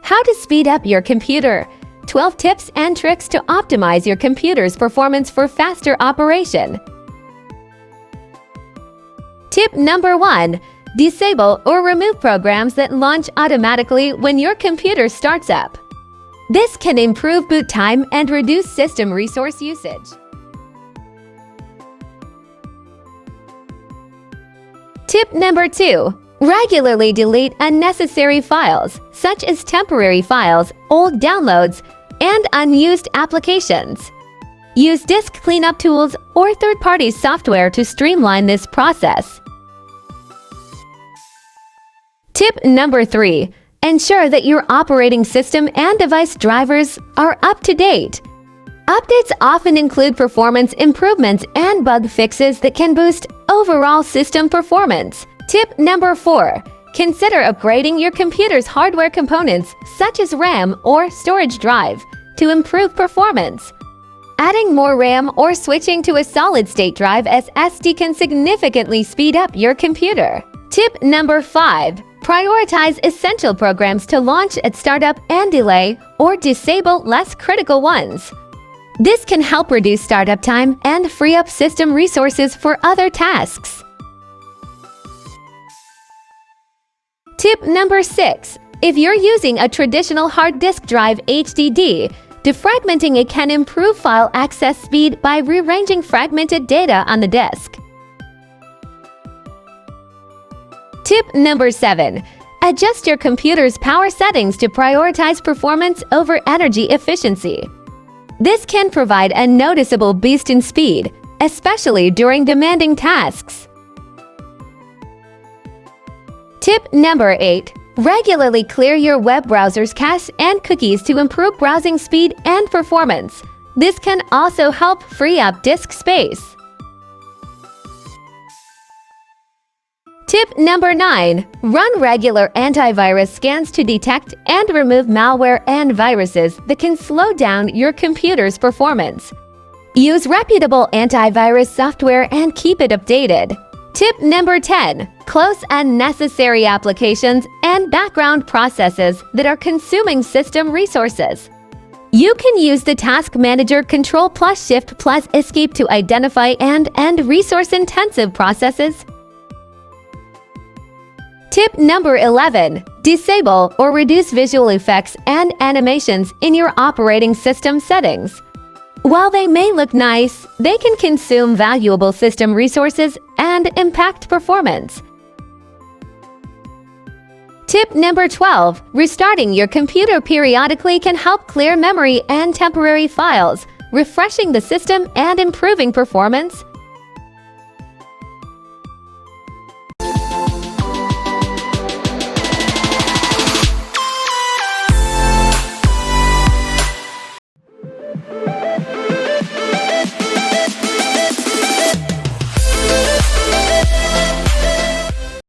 How to speed up your computer. 12 tips and tricks to optimize your computer's performance for faster operation. Tip number 1. Disable or remove programs that launch automatically when your computer starts up. This can improve boot time and reduce system resource usage. Tip number 2. Regularly delete unnecessary files, such as temporary files, old downloads, and unused applications. Use disk cleanup tools or third-party software to streamline this process. Tip number 3. Ensure that your operating system and device drivers are up to date. Updates often include performance improvements and bug fixes that can boost overall system performance. Tip number 4. Consider upgrading your computer's hardware components, such as RAM or storage drive, to improve performance. Adding more RAM or switching to a solid-state drive SSD can significantly speed up your computer. Tip number 5. Prioritize essential programs to launch at startup and delay or disable less critical ones. This can help reduce startup time and free up system resources for other tasks. Tip number 6. If you're using a traditional hard disk drive HDD, defragmenting it can improve file access speed by rearranging fragmented data on the disk. Tip number 7. Adjust your computer's power settings to prioritize performance over energy efficiency. This can provide a noticeable boost in speed, especially during demanding tasks. Tip number 8. Regularly clear your web browser's cache and cookies to improve browsing speed and performance. This can also help free up disk space. Tip number 9. Run regular antivirus scans to detect and remove malware and viruses that can slow down your computer's performance. Use reputable antivirus software and keep it updated. Tip number 10. Close unnecessary applications and background processes that are consuming system resources. You can use the Task Manager Ctrl+Shift+Escape to identify and end resource-intensive processes. Tip number 11. Disable or reduce visual effects and animations in your operating system settings. While they may look nice, they can consume valuable system resources and impact performance. Tip number 12. Restarting your computer periodically can help clear memory and temporary files, refreshing the system and improving performance.